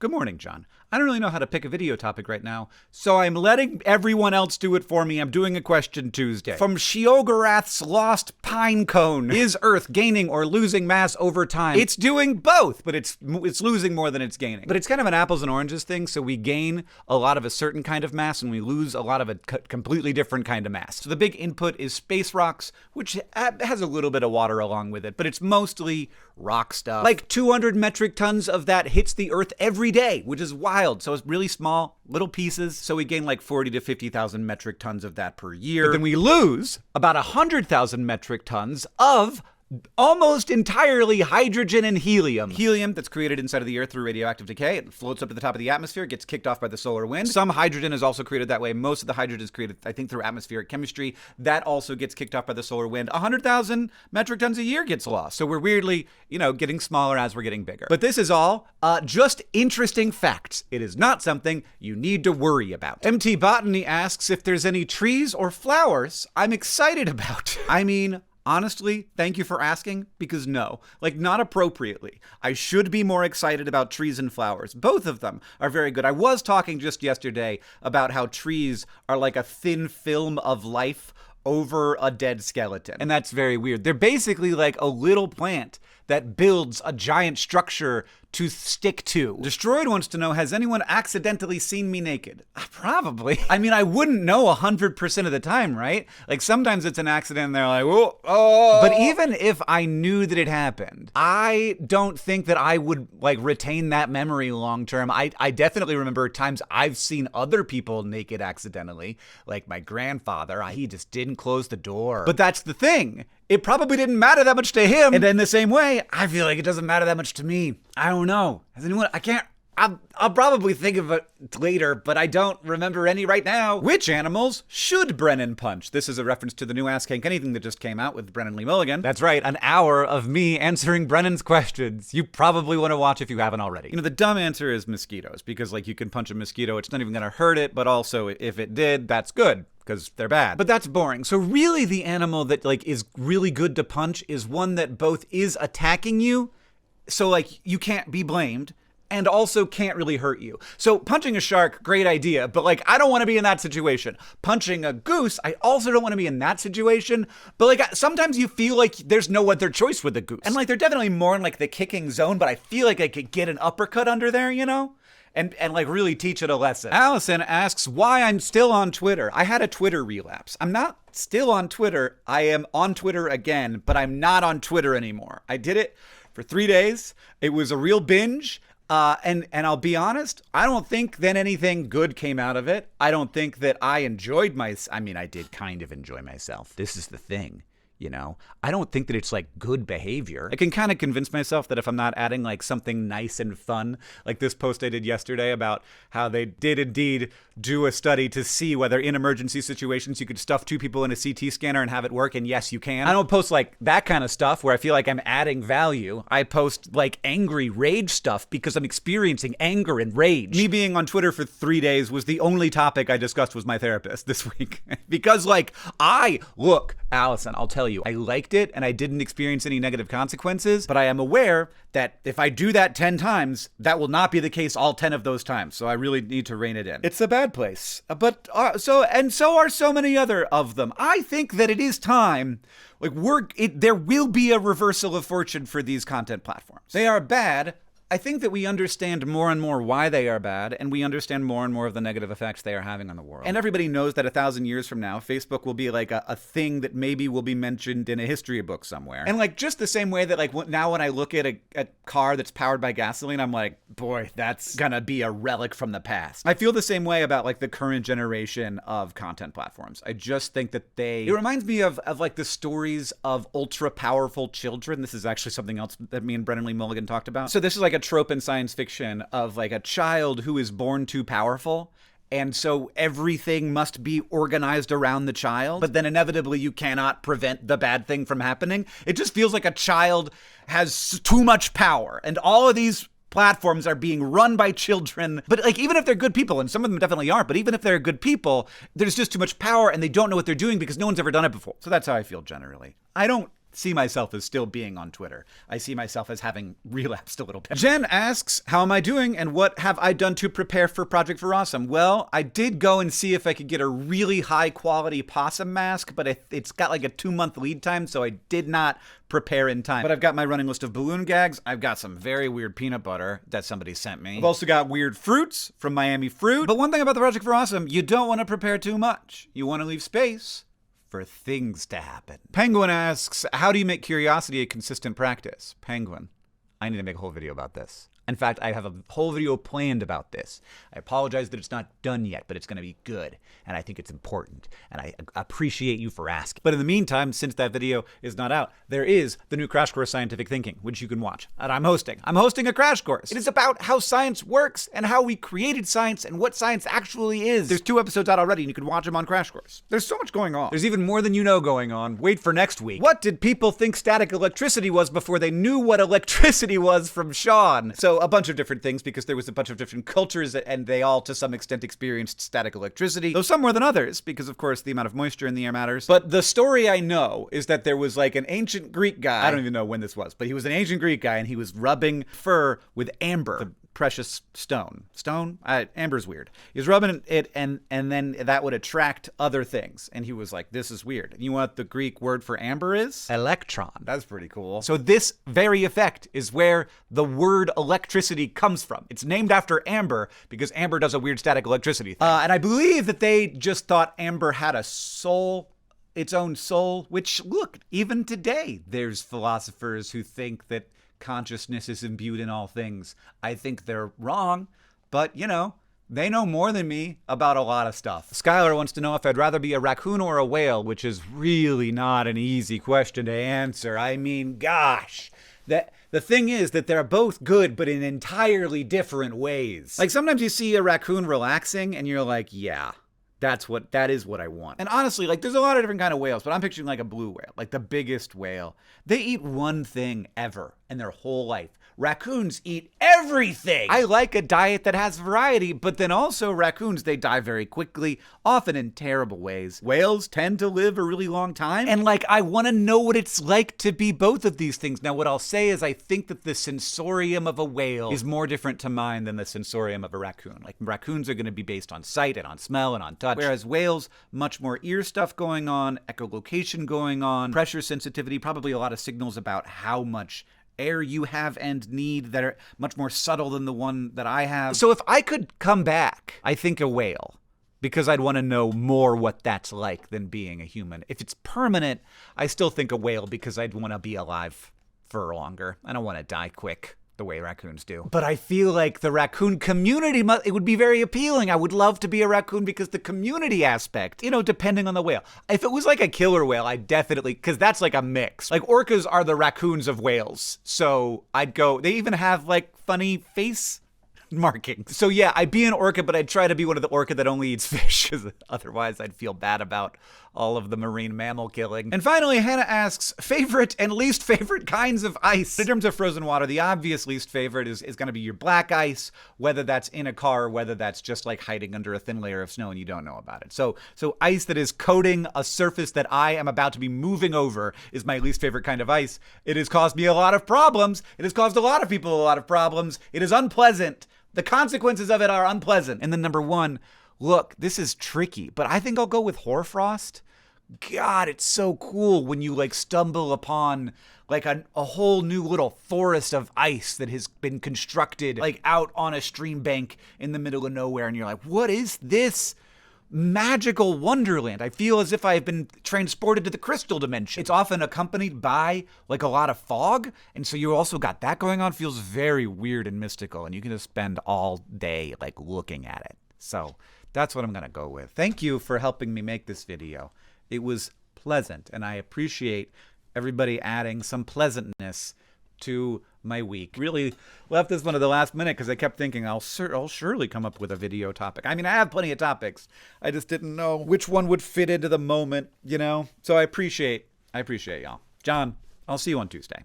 Good morning, John. I don't really know how to pick a video topic right now, so I'm letting everyone else do it for me. I'm doing a question Tuesday. From Shiogarath's Lost Pine Cone. Is Earth gaining or losing mass over time? It's doing both, but it's losing more than it's gaining. But it's kind of an apples and oranges thing, so we gain a lot of a certain kind of mass and we lose a lot of a completely different kind of mass. So the big input is space rocks, which has a little bit of water along with it, but it's mostly rock stuff. Like 200 metric tons of that hits the Earth every day, which is wild. So it's really small, little pieces. So we gain like 40 to 50,000 metric tons of that per year. But then we lose about 100,000 metric tons of almost entirely hydrogen and helium. Helium that's created inside of the Earth through radioactive decay. It floats up to the top of the atmosphere, gets kicked off by the solar wind. Some hydrogen is also created that way. Most of the hydrogen is created, I think, through atmospheric chemistry. That also gets kicked off by the solar wind. 100,000 metric tons a year gets lost. So we're weirdly, getting smaller as we're getting bigger. But this is all just interesting facts. It is not something you need to worry about. MT Botany asks if there's any trees or flowers I'm excited about. Honestly, thank you for asking, because no, not appropriately. I should be more excited about trees and flowers. Both of them are very good. I was talking just yesterday about how trees are like a thin film of life over a dead skeleton. And that's very weird. They're basically like a little plant that builds a giant structure to stick to. Destroyed wants to know, has anyone accidentally seen me naked? Probably. I wouldn't know 100% of the time, right? Sometimes it's an accident and they're like, whoa, oh. But even if I knew that it happened, I don't think that I would retain that memory long term. I definitely remember times I've seen other people naked accidentally, like my grandfather. He just didn't close the door. But that's the thing. It probably didn't matter that much to him. And in the same way, I feel like it doesn't matter that much to me. I don't know. Has anyone? I'll probably think of it later, but I don't remember any right now. Which animals should Brennan punch? This is a reference to the new Ask Hank Anything that just came out with Brennan Lee Mulligan. That's right, an hour of me answering Brennan's questions. You probably want to watch if you haven't already. The dumb answer is mosquitoes, because you can punch a mosquito, it's not even gonna hurt it, but also if it did, that's good, because they're bad. But that's boring. So really the animal that is really good to punch is one that both is attacking you, so you can't be blamed, and also can't really hurt you. So punching a shark, great idea, but I don't want to be in that situation. Punching a goose, I also don't want to be in that situation, but sometimes you feel like there's no other choice with a goose. And they're definitely more in the kicking zone, but I feel like I could get an uppercut under there, And really teach it a lesson. Allison asks why I'm still on Twitter. I had a Twitter relapse. I'm not still on Twitter. I am on Twitter again, but I'm not on Twitter anymore. I did it for 3 days. It was a real binge. And I'll be honest, I don't think that anything good came out of it. I don't think that I enjoyed I did kind of enjoy myself. This is the thing. I don't think that it's good behavior. I can kind of convince myself that if I'm not adding something nice and fun, like this post I did yesterday about how they did indeed do a study to see whether in emergency situations you could stuff 2 people in a CT scanner and have it work, and yes, you can. I don't post that kind of stuff where I feel like I'm adding value. I post angry rage stuff because I'm experiencing anger and rage. Me being on Twitter for 3 days was the only topic I discussed with my therapist this week. Because Allison, I'll tell you, I liked it and I didn't experience any negative consequences, but I am aware that if I do that 10 times, that will not be the case all 10 of those times. So I really need to rein it in. It's a bad place, but so are so many other of them. I think that it is time. There will be a reversal of fortune for these content platforms. They are bad. I think that we understand more and more why they are bad, and we understand more and more of the negative effects they are having on the world. And everybody knows that 1,000 years from now, Facebook will be a thing that maybe will be mentioned in a history book somewhere. And just the same way that now when I look at a car that's powered by gasoline, I'm like, boy, that's gonna be a relic from the past. I feel the same way about the current generation of content platforms. I just think that it reminds me of the stories of ultra powerful children. This is actually something else that me and Brennan Lee Mulligan talked about. So this is a trope in science fiction of a child who is born too powerful, and so everything must be organized around the child, but then inevitably you cannot prevent the bad thing from happening. It just feels like a child has too much power, and all of these platforms are being run by children. But even if they're good people, and some of them definitely aren't, but even if they're good people, there's just too much power and they don't know what they're doing because no one's ever done it before. So that's how I feel generally. I don't see myself as still being on Twitter. I see myself as having relapsed a little bit. Jen asks, how am I doing and what have I done to prepare for Project for Awesome? Well, I did go and see if I could get a really high quality possum mask, but it's got like a 2-month lead time, so I did not prepare in time. But I've got my running list of balloon gags. I've got some very weird peanut butter that somebody sent me. I've also got weird fruits from Miami Fruit. But one thing about the Project for Awesome, you don't want to prepare too much. You want to leave space for things to happen. Penguin asks, how do you make curiosity a consistent practice? Penguin, I need to make a whole video about this. In fact, I have a whole video planned about this. I apologize that it's not done yet, but it's going to be good, and I think it's important, and I appreciate you for asking. But in the meantime, since that video is not out, there is the new Crash Course Scientific Thinking, which you can watch, and I'm hosting. I'm hosting a crash course. It is about how science works and how we created science and what science actually is. There's 2 episodes out already, and you can watch them on Crash Course. There's so much going on. There's even more than you know going on. Wait for next week. What did people think static electricity was before they knew what electricity was from Sean? So a bunch of different things, because there was a bunch of different cultures and they all to some extent experienced static electricity, though some more than others, because of course the amount of moisture in the air matters. But the story I know is that there was like an ancient Greek guy, I don't even know when this was, but he was an ancient Greek guy and he was rubbing fur with amber, the precious stone. Amber's weird. He was rubbing it and then that would attract other things. And he was like, this is weird. And you know what the Greek word for amber is? Electron. That's pretty cool. So this very effect is where the word electricity comes from. It's named after amber because amber does a weird static electricity thing. And I believe that they just thought amber had a soul, its own soul, which, look, even today, there's philosophers who think that consciousness is imbued in all things. I think they're wrong, but, you know, they know more than me about a lot of stuff. Skylar wants to know if I'd rather be a raccoon or a whale, which is really not an easy question to answer. I mean, gosh. The thing is that they're both good, but in entirely different ways. Like, sometimes you see a raccoon relaxing, and you're like, yeah, that is what I want. And honestly, like, there's a lot of different kind of whales, but I'm picturing like a blue whale, like the biggest whale. They eat one thing ever in their whole life. Raccoons eat everything. I like a diet that has variety, but then also raccoons, they die very quickly, often in terrible ways. Whales tend to live a really long time. And like, I want to know what it's like to be both of these things. Now, what I'll say is I think that the sensorium of a whale is more different to mine than the sensorium of a raccoon. Like, raccoons are going to be based on sight and on smell and on touch, whereas whales, much more ear stuff going on, echolocation going on, pressure sensitivity, probably a lot of signals about how much air you have and need that are much more subtle than the one that I have. So if I could come back, I think a whale, because I'd want to know more what that's like than being a human. If it's permanent, I still think a whale because I'd want to be alive for longer. I don't want to die quick the way raccoons do. But I feel like the raccoon community, it would be very appealing. I would love to be a raccoon because the community aspect, you know, depending on the whale. If it was like a killer whale, I'd definitely, because that's like a mix. Like, orcas are the raccoons of whales. So I'd go, they even have like funny face markings. So yeah, I'd be an orca, but I'd try to be one of the orca that only eats fish, because otherwise I'd feel bad about all of the marine mammal killing. And finally, Hannah asks, favorite and least favorite kinds of ice. In terms of frozen water, the obvious least favorite is going to be your black ice, whether that's in a car or whether that's just like hiding under a thin layer of snow and you don't know about it. So ice that is coating a surface that I am about to be moving over is my least favorite kind of ice. It has caused me a lot of problems. It has caused a lot of people a lot of problems. It is unpleasant. The consequences of it are unpleasant. And then number one, look, this is tricky, but I think I'll go with hoarfrost. God, it's so cool when you like stumble upon like a whole new little forest of ice that has been constructed like out on a stream bank in the middle of nowhere. And you're like, what is this magical wonderland? I feel as if I've been transported to the crystal dimension. It's often accompanied by like a lot of fog. And so you also got that going on. Feels very weird and mystical. And you can just spend all day like looking at it. So that's what I'm going to go with. Thank you for helping me make this video. It was pleasant, and I appreciate everybody adding some pleasantness to my week. Really left this one at the last minute because I kept thinking I'll surely come up with a video topic. I mean, I have plenty of topics. I just didn't know which one would fit into the moment, you know? So I appreciate y'all. John, I'll see you on Tuesday.